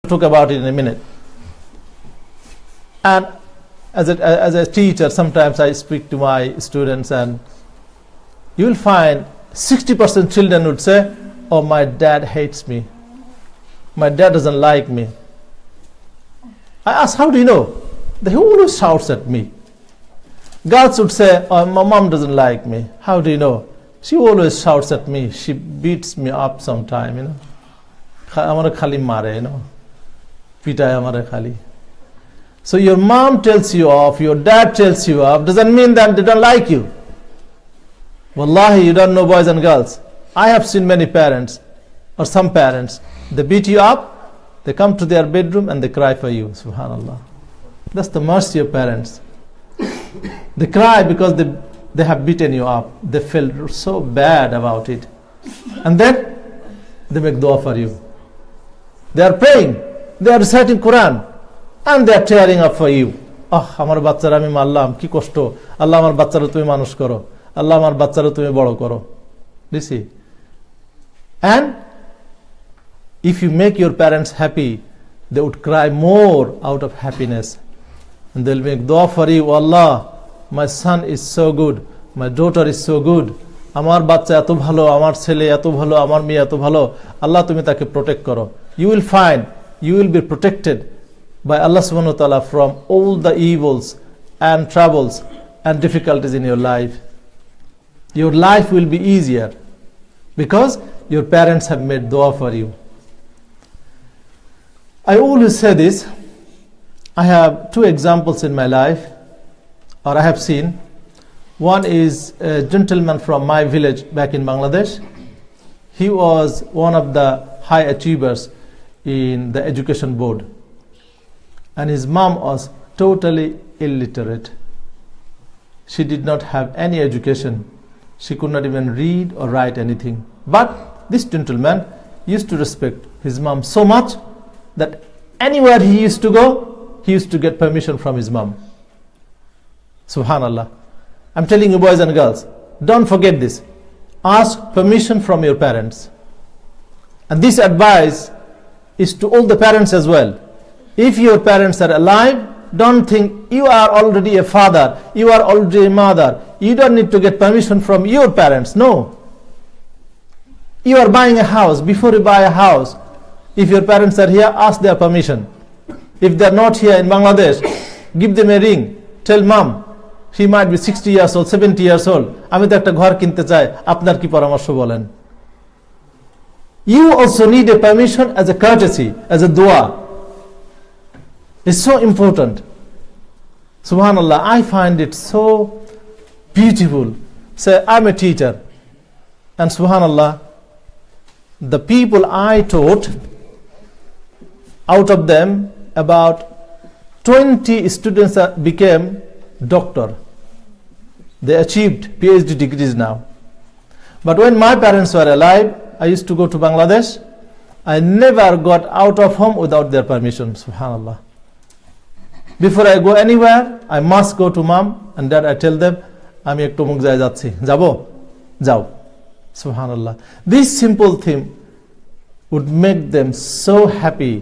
talk about it in a minute. And as a teacher, sometimes I speak to my students, and you will find 60% children would say, oh, my dad hates me. My dad doesn't like me. I ask, how do you know? He always shouts at me. Girls would say, oh, my mom doesn't like me. How do you know? She always shouts at me. She beats me up sometime, you know. Amara khali mare, you know. Pitay amara khali. So your mom tells you off, your dad tells you off, doesn't mean that they don't like you. Wallahi, you don't know, boys and girls. I have seen many parents, or some parents, they beat you up, they come to their bedroom and they cry for you. Subhanallah. That's the mercy of parents. They cry because they have beaten you up. They feel so bad about it. And then they make dua for you. They are praying, they are reciting Quran, and they are tearing up for you. Ah, amar bachchara ami marlam, ki koshto. Allah amar bachchara tumi manush koro. Allah amar bachchara tumi boro koro. Do you see? And if you make your parents happy, they would cry more out of happiness. And they'll make dua for you. Allah, my son is so good, my daughter is so good. Amar bachcha eto bhalo, amar chele eto bhalo, amar meye eto bhalo. Allah tumi take protect koro. You will find, you will be protected by Allah subhanahu wa ta'ala from all the evils and troubles and difficulties in your life. Your life will be easier because your parents have made dua for you. I always say this. I have two examples in my life, or I have seen. One is a gentleman from my village back in Bangladesh. He was one of the high achievers in the education board. And his mom was totally illiterate. She did not have any education. She could not even read or write anything. But this gentleman used to respect his mom so much that anywhere he used to go, he used to get permission from his mom. Subhanallah. I'm telling you, boys and girls, don't forget this. Ask permission from your parents. And this advice is to all the parents as well. If your parents are alive, don't think you are already a father, you are already a mother. You don't need to get permission from your parents. No. You are buying a house. Before you buy a house, if your parents are here, ask their permission. If they are not here in Bangladesh, give them a ring. Tell mom, she might be 60 years old, 70 years old. আমি তো একটা ঘর কিনতে চাই, আপনার কি পরামর্শ বলেন? You also need a permission as a courtesy, as a dua. It's so important. Subhanallah, I find it so beautiful. Say, I'm a teacher. And subhanallah, the people I taught, out of them, about 20 students became doctor. They achieved PhD degrees now. But when my parents were alive, I used to go to Bangladesh. I never got out of home without their permission. Subhanallah. Before I go anywhere, I must go to mom and dad. I tell them, আমি একটু মুখ যায় যাচ্ছি, যাবো, যাও. Subhanallah. This simple thing would make them so happy.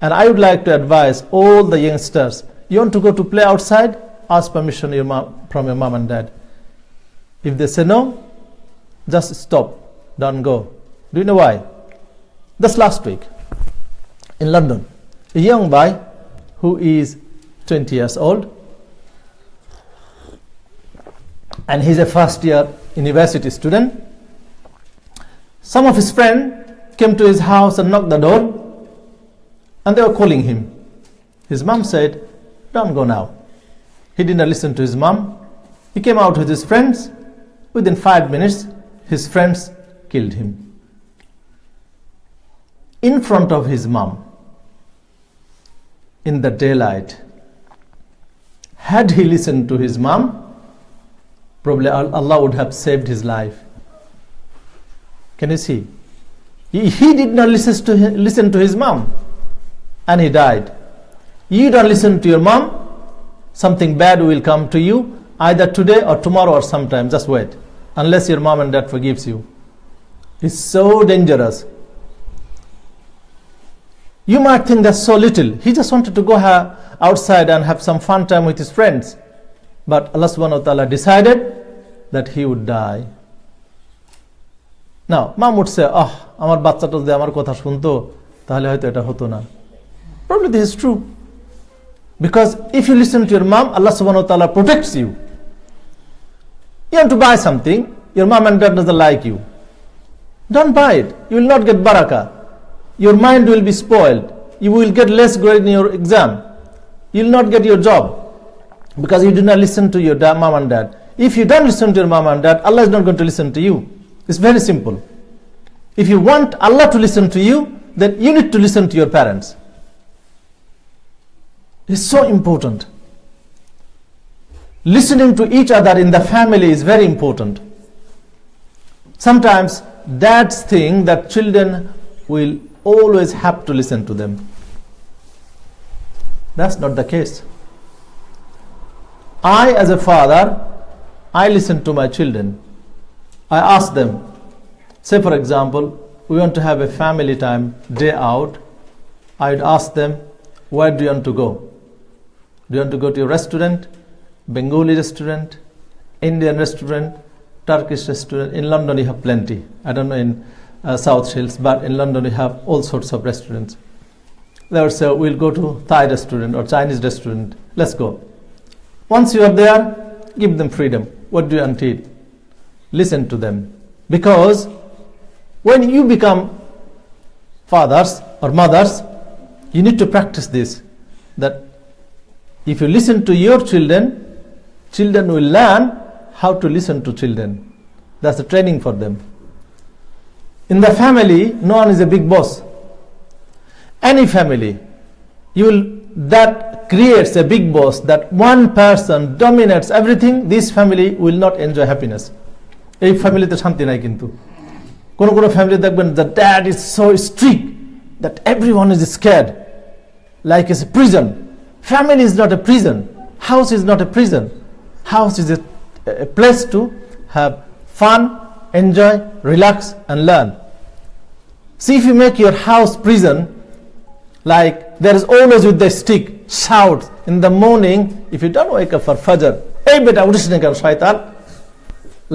And I would like to advise all the youngsters, you want to go to play outside? Ask permission from your mom and dad. If they say no, just stop, don't go. Do you know why? Just last week in London, a young boy who is 20 years old, and he's a first year university student. Some of his friends came to his house and knocked the door, and they were calling him. His mom said, don't go now. He didn't listen to his mom. He came out with his friends. Within 5 minutes, his friends killed him in front of his mom in the daylight. Had he listened to his mom, probably Allah would have saved his life. Can you see? He did not listen to his mom, and he died. You don't listen to your mom, something bad will come to you either today or tomorrow or sometime. Just wait, unless your mom and dad forgives you. It's so dangerous. You might think that's so little. He just wanted to go outside and have some fun time with his friends. But Allah subhanahu wa ta'ala decided that he would die. Now, mom would say, আমার বাচ্চাটা যদি আমার কথা শুনতো তাহলে হয়তো এটা হতো না. Probably this is true. Because if you listen to your mom, Allah subhanahu wa ta'ala protects you. You want to buy something, your mom and dad doesn't like you. Don't buy it. You will not get barakah. Your mind will be spoiled. You will get less grade in your exam. You will not get your job because you do not listen to your mom and dad. If you don't listen to your mom and dad, Allah is not going to listen to you. It's very simple. If you want Allah to listen to you, then you need to listen to your parents. It's so important. Listening to each other in the family is very important. Sometimes dads think that children will always have to listen to them. That's not the case. I, as a father, I listen to my children. I ask them, say for example, we want to have a family time day out. I'd ask them, where do you want to go? Do you want to go to a restaurant, Bengali restaurant, Indian restaurant, Turkish restaurant? In London you have plenty. I don't know in South Shields, but in London you have all sorts of restaurants. They would say, we'll go to Thai restaurant or Chinese restaurant. Let's go. Once you are there, give them freedom. What do you want to eat? Listen to them. Because when you become fathers or mothers, you need to practice this. That if you listen to your children, children will learn how to listen to children. That's the training for them. In the family, no one is a big boss. Any family, that creates a big boss, that one person dominates everything, this family will not enjoy happiness. এই ফ্যামিলিতে শান্তি নাই কিন্তু কোন কোন family দেখবেন the dad is so strict that everyone is scared like it's a prison. Family is not a prison. House is not a prison. House is a place to have fun, enjoy, relax and learn. See, if you make your house prison, like there is always with the stick, shout in the morning, if you don't wake up for Fajr, hey beta udish na karo shaitan.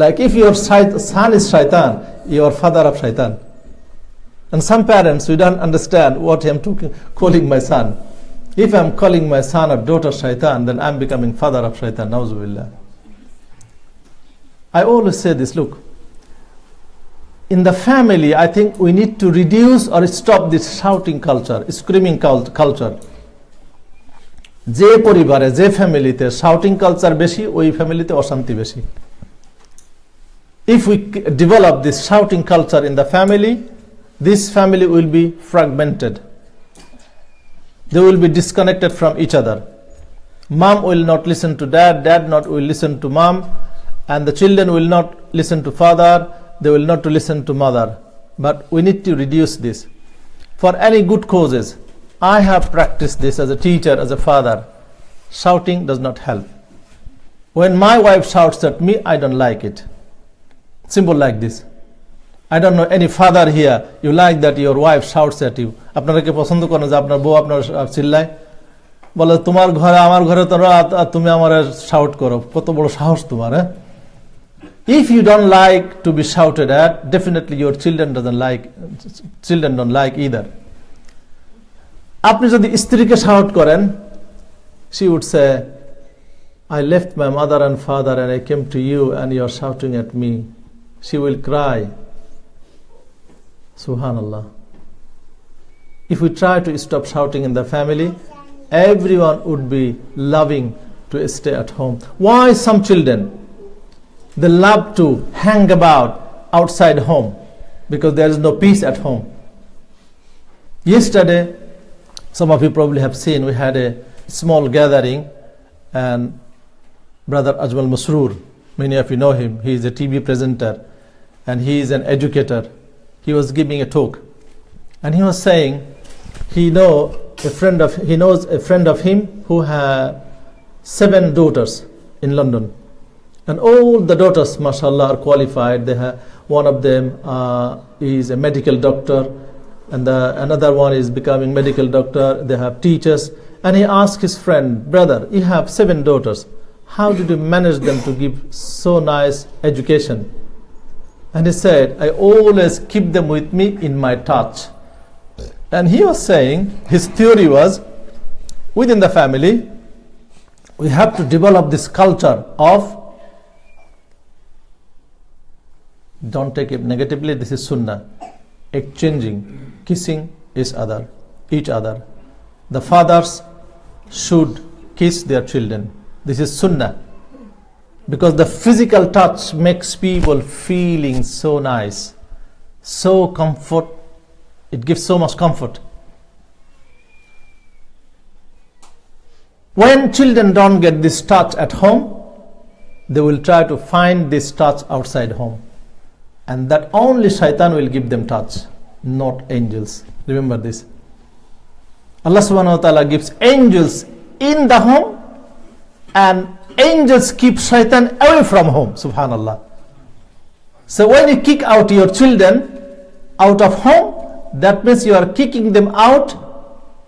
Like if your son is shaitan, you are father of shaitan. And some parents, we don't understand what I'm calling my son. If I'm calling my son or daughter shaitan, then I'm becoming father of shaitan. Nauzubillah. I always say this, look, in the family, I think we need to reduce or stop this shouting culture, screaming culture. যে পরিবারে যে ফ্যামিলিতে shouting culture বেশি ওই ফ্যামিলিতে অশান্তি বেশি. If we develop this shouting culture in the family, this family will be fragmented. They will be disconnected from each other. Mom will not listen to dad, dad not will listen to mom, and the children will not listen to father, they will not listen to mother. But we need to reduce this. For any good causes, I have practiced this as a teacher, as a father. Shouting does not help. When my wife shouts at me, I don't like it. Simple like this. I don't know any father here, you like that your wife shouts at you. আপনারা কি পছন্দ করেন যে আপনার বউ আপনার চিল্লায়? বলে তোমার ঘরে আমার ঘরে তো তুমি আমারে শাউট করো, কত বড় সাহস তোমার, হ্যাঁ? If you don't like to be shouted at, definitely your children don't like either. আপনি যদি স্ত্রীকে শাউট করেন, she would say, I left my mother and father and I came to you and you are shouting at me. She will cry. Subhanallah. If we try to stop shouting in the family, everyone would be loving to stay at home. Why some children, they love to hang about outside home? Because there is no peace at home. Yesterday, some of you probably have seen, we had a small gathering and Brother Ajmal Masroor, many of you know him, he is a TV presenter and he is an educator. He was giving a talk and he was saying he knows a friend of him who had 7 daughters in London, and all the daughters, mashallah, are qualified. They have, one of them is a medical doctor, and another one is becoming medical doctor. They have teachers. And he asked his friend, brother, you have 7 daughters. How did you manage them to give so nice education? And he said, I always keep them with me in my touch. And he was saying, his theory was, within the family, we have to develop this culture of, don't take it negatively, this is sunnah, exchanging, kissing each other. The fathers should kiss their children. This is sunnah. Because the physical touch makes people feeling so nice, so comfort. It gives so much comfort. When children don't get this touch at home, they will try to find this touch outside home. And that only shaitan will give them touch, not angels. Remember this. Allah subhanahu wa ta'ala gives angels in the home, and angels keep shaitan away from home. Subhanallah. So when you kick out your children out of home, that means you are kicking them out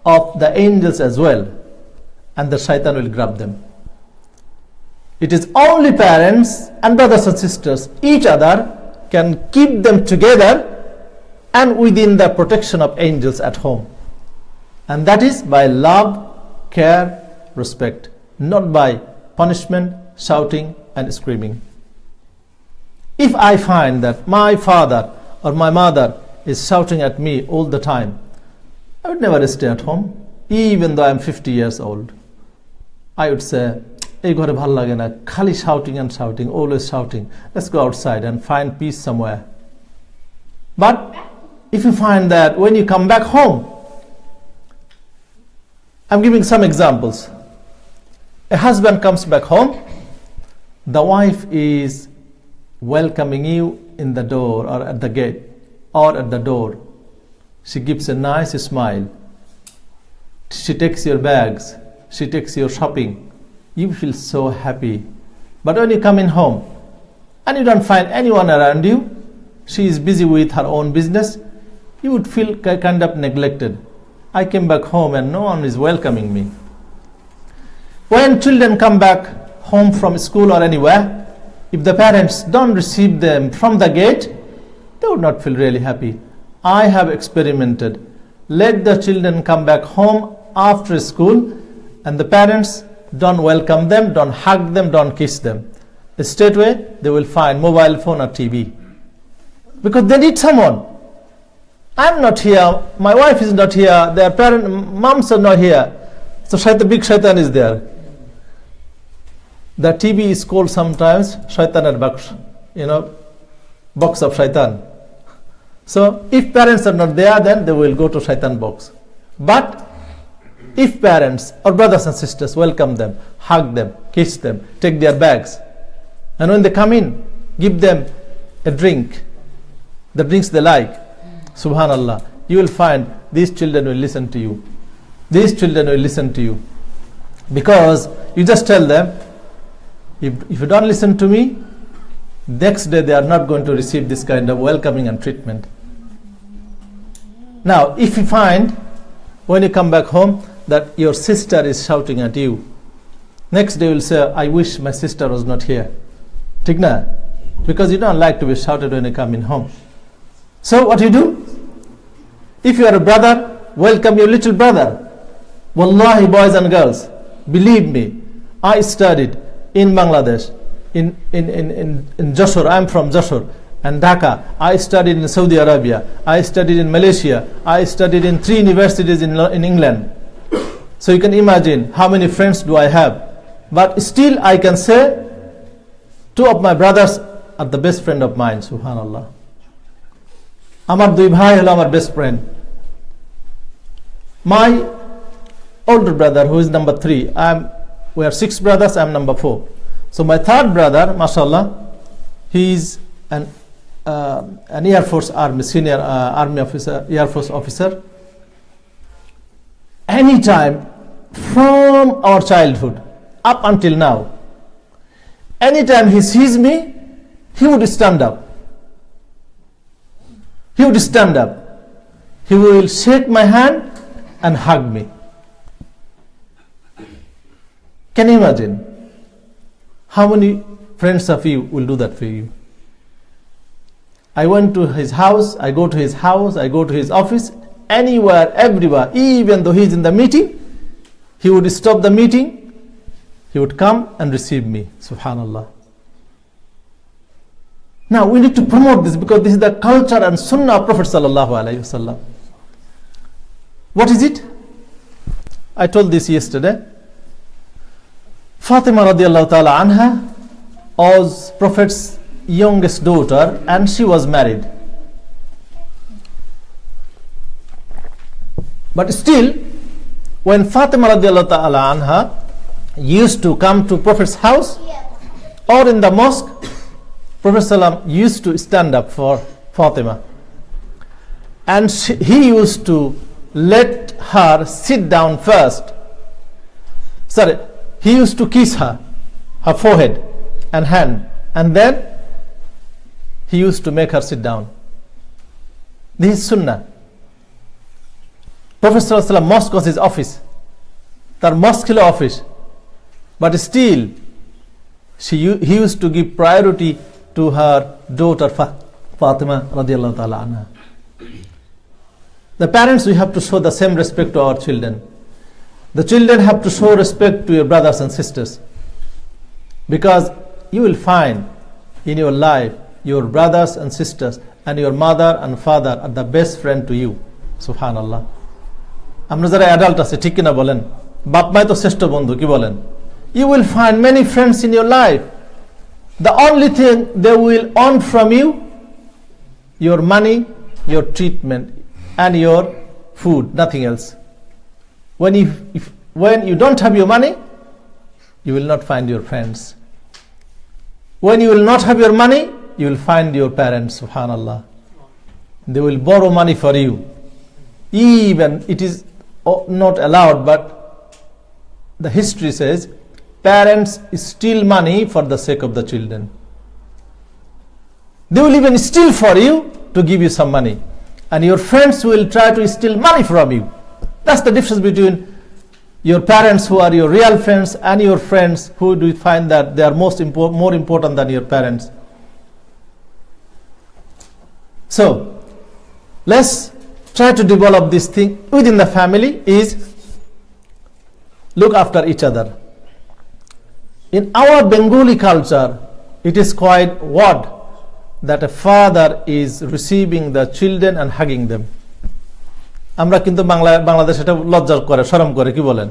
of the angels as well, and the shaitan will grab them. It is only parents and brothers and sisters, each other, can keep them together and within the protection of angels at home. And that is by love, care, respect, not by punishment, shouting and screaming. If I find that my father or my mother is shouting at me all the time, I would never stay at home, even though I am 50 years old. I would say, ei ghore bhal lage na, khali shouting and shouting, always shouting. Let's go outside and find peace somewhere. But if you find that when you come back home, I'm giving some examples. A husband comes back home, the wife is welcoming you in the door or at the gate or at the door. She gives a nice smile. She takes your bags. She takes your shopping. You feel so happy. But when you come in home and you don't find anyone around you, she is busy with her own business, you would feel kind of neglected. I came back home and no one is welcoming me. When children come back home from school or anywhere, if the parents don't receive them from the gate, they would not feel really happy. I have experimented. Let the children come back home after school and the parents don't welcome them, don't hug them, don't kiss them. Straightway they will find mobile phone or TV. Because they need someone. I'm not here, my wife is not here, their moms are not here. So the big shaitan is there. The TV is called sometimes shaitan box, box of shaitan. So if parents are not there, then they will go to shaitan box. But if parents or brothers and sisters welcome them, hug them, kiss them, take their bags, and when they come in, give them a drink, the drinks they like, subhanallah, you will find these children will listen to you. These children will listen to you. Because you just tell them, if you don't listen to me, next day they are not going to receive this kind of welcoming and treatment. Now, if you find, when you come back home, that your sister is shouting at you, next day you will say, I wish my sister was not here. Tigna? Because you don't like to be shouted when you come in home. So what you do? If you are a brother, welcome your little brother. Wallahi, boys and girls, believe me, I studied in Bangladesh, in Jashur. I'm from Jashur and Dhaka. I studied in Saudi Arabia. I studied in Malaysia. I studied in 3 universities in England. So you can imagine how many friends do I have. But still I can say 2 of my brothers are the best friend of mine, subhanallah. Amar dui bhai holo amar best friend. My older brother, who is number 3, we are 6 brothers, I am number 4. So my 3rd brother, mashallah, he is an Air Force Army, senior Army officer, Air Force officer. Anytime from our childhood up until now, anytime he sees me, he would stand up. He would stand up. he will shake my hand and hug me. Can you imagine? How many friends of you will do that for you? I went to his house, I go to his house, I go to his office, anywhere, everywhere, even though he's in the meeting, he would stop the meeting, he would come and receive me. Subhanallah. Now we need to promote this because this is the culture and sunnah of Prophet sallallahu alaihi wasallam. What is it? I told this yesterday. Fatima radiallahu ta'ala anha was Prophet's youngest daughter and she was married. But still, when Fatima radiallahu ta'ala anha used to come to Prophet's house or in the mosque, Prophet sallam used to stand up for Fatima. And he used to let her sit down first. Sorry, he used to kiss her forehead and hand, and then he used to make her sit down. This is sunnah. Prophet sallallahu alaihi wasallam mosque was his office, tar mosque hilo office, but still he used to give priority to her daughter Fatima radiallahu ta'ala anha. The parents, we have to show the same respect to our children. The children have to show respect to your brothers and sisters, because you will find in your life your brothers and sisters and your mother and father are the best friend to you. Subhanallah. Amra jara adult ache thik kina bolen, bap mai to sheshto bondhu ki bolen. You will find many friends in your life. The only thing they will earn from you, your money, your treatment and your food, nothing else. When you don't have your money, you will not find your friends. When you will not have your money, you will find your parents. Subhanallah. They will borrow money for you. Even it is not allowed, but the history says parents steal money for the sake of the children. They will even steal for you to give you some money, and your friends will try to steal money from you. That's the difference between your parents who are your real friends and your friends who do you find that they are more important than your parents. So let's try to develop this thing within the family, is look after each other. In our Bengali culture, it is quite odd that a father is receiving the children and hugging them. আমরা কিন্তু বাংলাদেশ এটা লজ্জা করে, শরম করে, কি বলেন,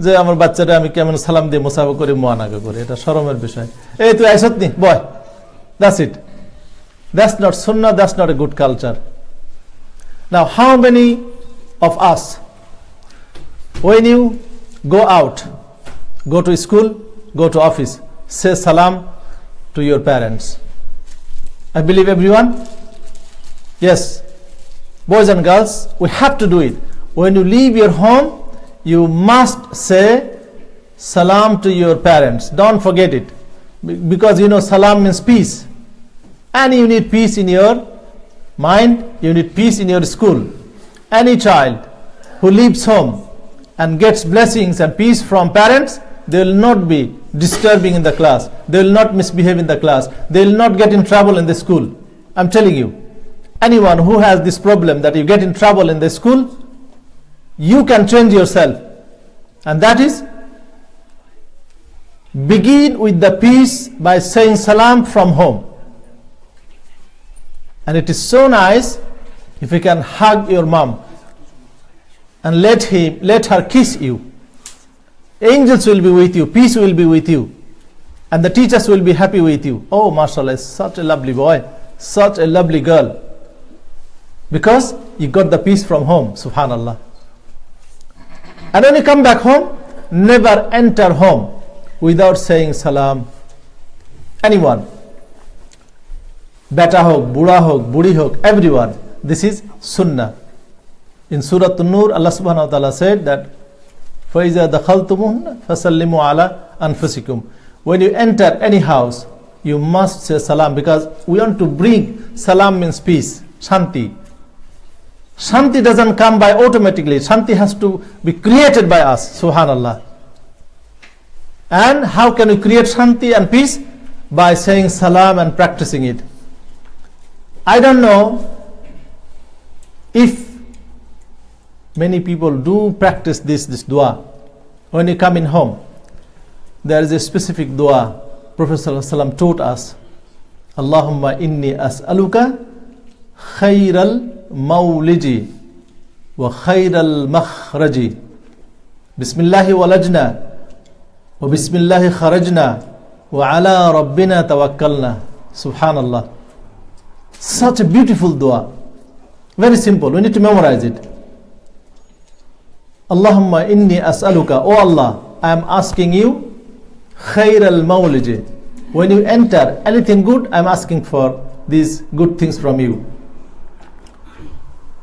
যে আমার বাচ্চাটা আমি কেমন সালাম দিয়ে মুসাফা করে মোয়ানাকে করে, এটা শরমের বিষয়। এই তুই আইছত নি বয়, that's it. That's not sunnah, that's not a good culture. Now how many of us, when you go out, go to school, go to office, say salam to your parents? I believe everyone. Yes, boys and girls, we have to do it. When you leave your home, you must say salam to your parents. Don't forget it, because you know salam means peace, and you need peace in your mind, you need peace in your school. Any child who leaves home and gets blessings and peace from parents, they will not be disturbing in the class, they will not misbehave in the class, they will not get in trouble in the school. I'm telling you, anyone who has this problem that you get in trouble in the school, you can change yourself, and that is begin with the peace by saying salam from home. And it is so nice if you can hug your mom and let her kiss you. Angels will be with you, peace will be with you, and the teachers will be happy with you. Oh, mashallah, such a lovely boy, such a lovely girl, because you got the peace from home. Subhanallah. And when you come back home, never enter home without saying salam. Anyone, beta hok, buda hok, budi hok, everyone. This is sunnah. In Surah An-Nur, Allah subhanahu wa ta'ala said that فَإِذَا دَخَلْتُمُهُنَّ فَسَلِّمُوا عَلَىٰ أَنفُسِكُمْ. When you enter any house, you must say salam, because we want to bring, salam means peace, shanti. Shanti doesn't come by automatically. Shanti has to be created by us. Subhanallah. And how can we create Shanti and peace? By saying salam and practicing it. I don't know if many people do practice this dua. When you come in home, there is a specific dua Prophet ﷺ taught us. Allahumma inni as'aluka khayral mawliji wa khayral makhraji. Bismillahi walajna wa bismillahi kharajna wa ala rabbina tawakkalna. Subhanallah. Such a beautiful dua. Very simple. We need to memorize it. Allahumma inni as'aluka. Oh Allah, I am asking you khayral mawliji. When you enter anything good, I am asking for these good things from you.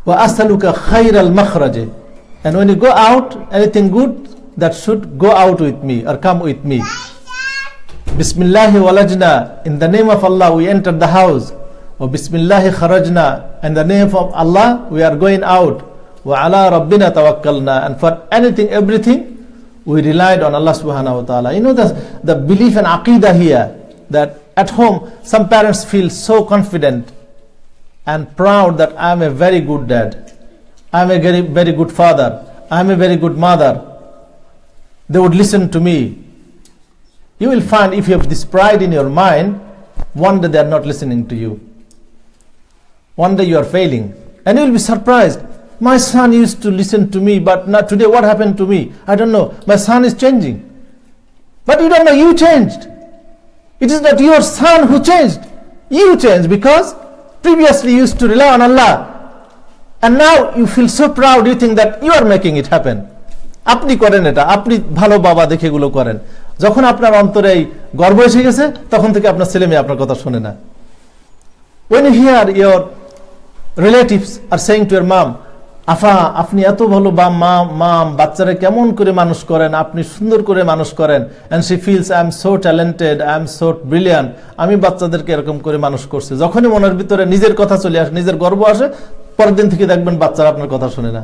Wa as'aluka khayral makhraji. And when you go out, anything good that should go out with me or come with me. Bismillahi walajna. In the name of Allah we enter the house. Wa bismillahi kharajna. In the name of Allah we are going out. Wa ala rabbina tawakkalna. And for anything, everything, we relied on Allah subhanahu wa ta'ala. You know the belief and aqidah here, that at home some parents feel so confident and proud that I am a very good dad, I am a very, very good father, I am a very good mother. They would listen to me. You will find if you have this pride in your mind, one day they are not listening to you. One day you are failing. And you will be surprised. My son used to listen to me, but not today. What happened to me? I don't know. My son is changing. But you don't know, you changed. It is not your son who changed. You changed because previously you used to rely on Allah. And now you feel so proud, you think that you are making it happen. আপনি করেন এটা, আপনি ভালো বাবা দেখে এগুলো করেন। যখন আপনার অন্তরে এই গর্ব এসে গেছে, তখন থেকে আপনার ছেলে মেয়ে আপনার কথা শুনে না। When you hear your relatives are saying to your mom, আফা আপনি এত ভালো মাম বাচ্চারা কেমন করে মানুষ করেন, আপনি সুন্দর করে মানুষ করেন, and she feels I am so talented, I am so brilliant, আমি বাচ্চাদেরকে এরকম করে মানুষ করছি। যখনই মনের ভিতরে নিজের কথা চলে আসে, নিজের গর্ব আসে, পরের দিন থেকে দেখবেন বাচ্চারা আপনার কথা শুনে না।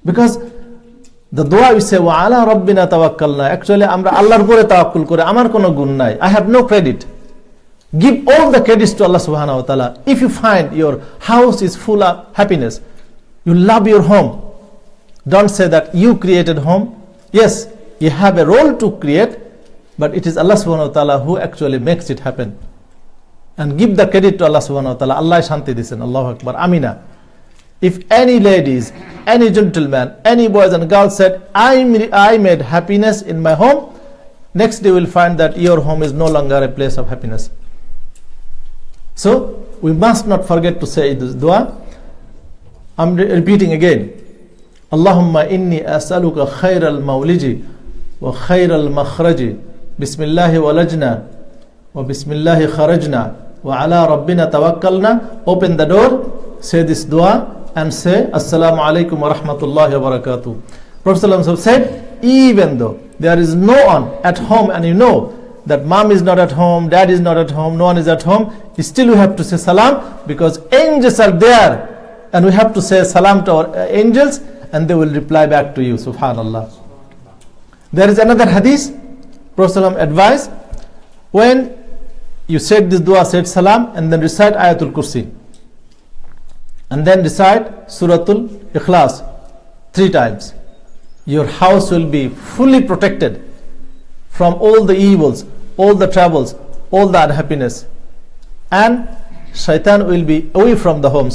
Because the dua we say wa ala rabbina tawakkalna, actually আমরা আল্লাহর উপরে তাওয়াক্কুল করে, আমার কোনো গুণ নাই, I have no credit. Give all the credits to Allah subhanahu wa ta'ala. If you find your house is full of happiness, you love your home, don't say that you created home. Yes, you have a role to create, but it is Allah subhanahu wa ta'ala who actually makes it happen. And give the credit to Allah subhanahu wa ta'ala. Allah shanti disen. Allahu Akbar. Amina. If any ladies, any gentleman, any boys and girls said, I made happiness in my home, next day you will find that your home is no longer a place of happiness. So we must not forget to say this dua. I'm repeating again. Allahumma inni as'aluka khayral mawliji wa khayral makhraji. Bismillahi walajna wa bismillahi kharajna wa ala rabbina tawakkalna. Open the door, say this dua and say assalamu alaikum wa rahmatullahi wa barakatuh. Prophet ﷺ said, even though there is no one at home and you know that mom is not at home, dad is not at home, no one is at home, still you have to say salam because angels are there. And we have to say salam to our angels and they will reply back to you. Subhanallah. There is another hadith. Prophet ﷺ advised, when you said this dua, said salam, and then recite Ayatul Kursi. And then recite Suratul Ikhlas 3 times. Your house will be fully protected from all the evils, all the troubles, all the unhappiness. And shaitan will be away from the home.